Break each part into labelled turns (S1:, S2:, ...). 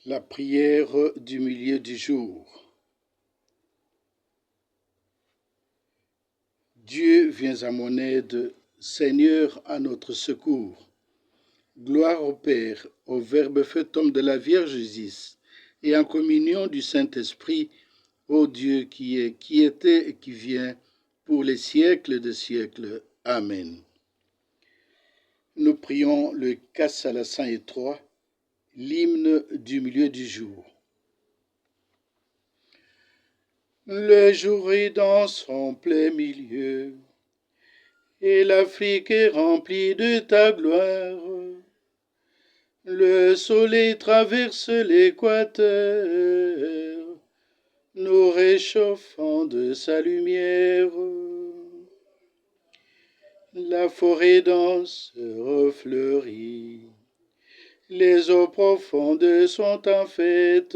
S1: La prière du milieu du jour. Dieu, viens à mon aide, Seigneur, à notre secours. Gloire au Père, au Verbe fait homme de la Vierge Isis, et en communion du Saint-Esprit, ô Dieu qui est, qui était et qui vient, pour les siècles des siècles. Amen. Nous prions le Casse à la Saint et Trois, l'hymne du milieu du jour. Le jour est dans son plein milieu, et l'Afrique est remplie de ta gloire. Le soleil traverse l'équateur, nous réchauffant de sa lumière. La forêt dense refleurit, les eaux profondes sont en fête.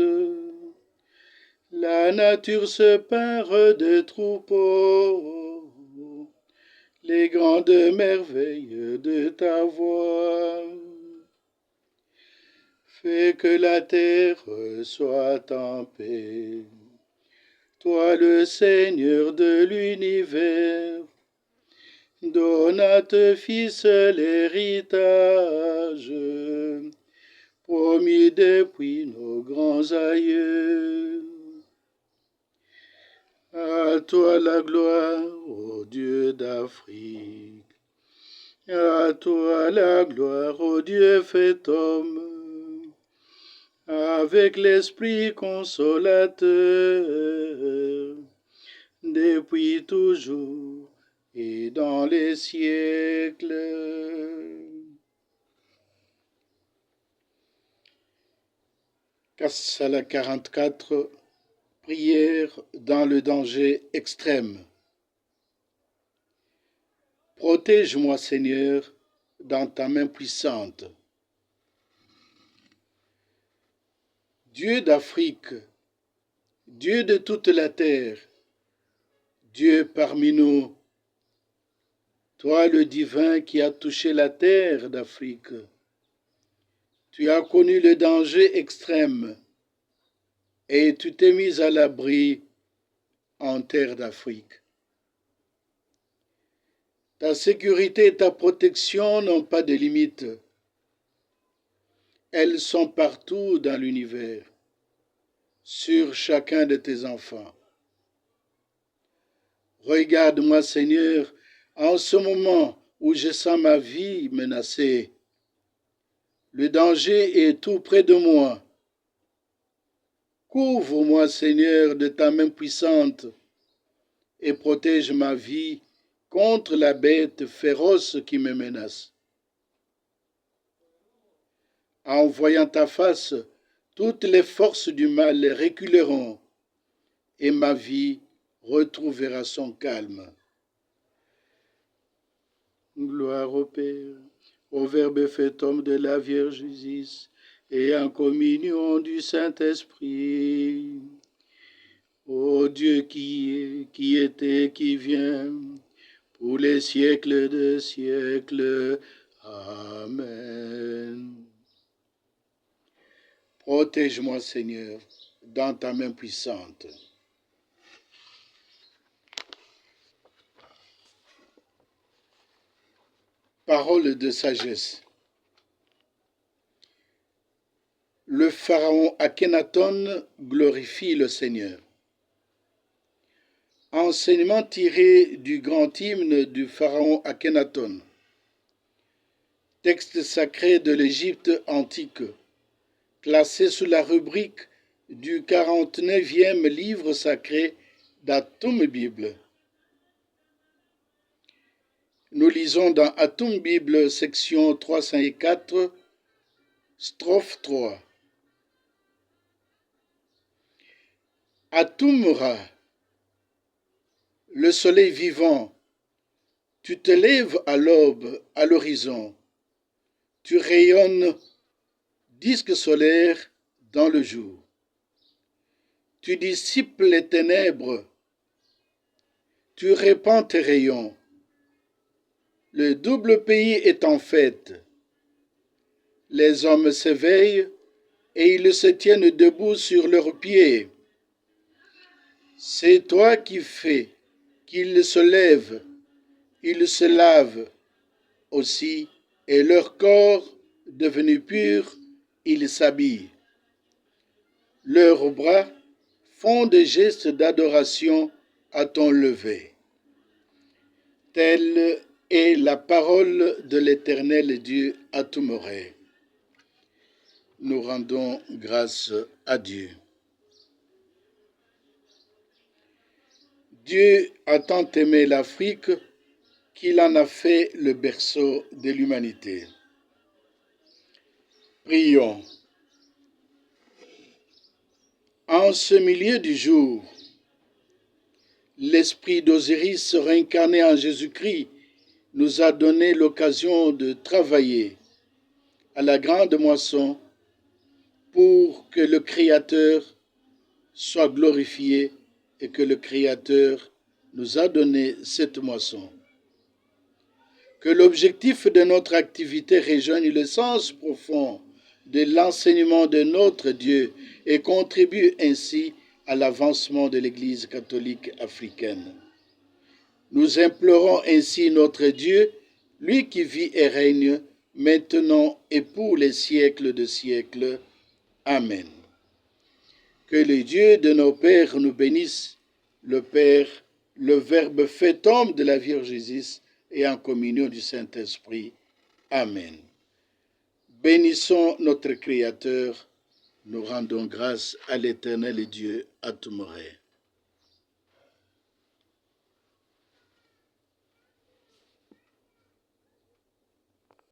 S1: La nature se pare de troupeaux, les grandes merveilles de ta voix. Fais que la terre soit en paix, toi le Seigneur de l'univers. Donne à tes fils l'héritage, promis depuis nos grands aïeux. À toi la gloire, ô Dieu d'Afrique. À toi la gloire, ô Dieu fait homme. Avec l'Esprit consolateur, depuis toujours et dans les siècles. Casse à la 44. Prière dans le danger extrême. Protège-moi, Seigneur, dans ta main puissante. Dieu d'Afrique, Dieu de toute la terre, Dieu parmi nous, toi le divin qui as touché la terre d'Afrique, tu as connu le danger extrême et tu t'es mis à l'abri en terre d'Afrique. Ta sécurité et ta protection n'ont pas de limites. Elles sont partout dans l'univers, sur chacun de tes enfants. Regarde-moi, Seigneur, en ce moment où je sens ma vie menacée. Le danger est tout près de moi. Couvre-moi, Seigneur, de ta main puissante et protège ma vie contre la bête féroce qui me menace. En voyant ta face, toutes les forces du mal reculeront et ma vie retrouvera son calme. Gloire au Père, au Verbe fait homme de la Vierge Isis, et en communion du Saint-Esprit. Ô Dieu qui est, qui était, qui vient, pour les siècles des siècles. Amen. Protège-moi, Seigneur, dans ta main puissante. Parole de sagesse. Le pharaon Akhenaton glorifie le Seigneur. Enseignement tiré du grand hymne du pharaon Akhenaton. Texte sacré de l'Égypte antique, classé sous la rubrique du 49e livre sacré d'Atum Bible. Nous lisons dans Atum Bible, section 304, strophe 3. Atumra, le soleil vivant, tu te lèves à l'aube, à l'horizon. Tu rayonnes, disque solaire, dans le jour. Tu dissipes les ténèbres. Tu répands tes rayons. Le double pays est en fête. Les hommes s'éveillent, et ils se tiennent debout sur leurs pieds. C'est toi qui fais qu'ils se lèvent, ils se lavent aussi, et leur corps devenu pur, ils s'habillent. Leurs bras font des gestes d'adoration à ton lever. Telle est la parole de l'Éternel Dieu à Toumoré. Nous rendons grâce à Dieu. Dieu a tant aimé l'Afrique qu'il en a fait le berceau de l'humanité. Prions. En ce milieu du jour, l'esprit d'Osiris réincarné en Jésus-Christ nous a donné l'occasion de travailler à la grande moisson pour que le Créateur soit glorifié et que le Créateur nous a donné cette moisson. Que l'objectif de notre activité rejoigne le sens profond de l'enseignement de notre Dieu et contribue ainsi à l'avancement de l'Église catholique africaine. Nous implorons ainsi notre Dieu, lui qui vit et règne maintenant et pour les siècles de siècles. Amen. Que le Dieu de nos pères nous bénisse, le Père, le Verbe fait homme de la Vierge Jésus et en communion du Saint-Esprit. Amen. Bénissons notre Créateur, nous rendons grâce à l'Éternel Dieu à Toumoré.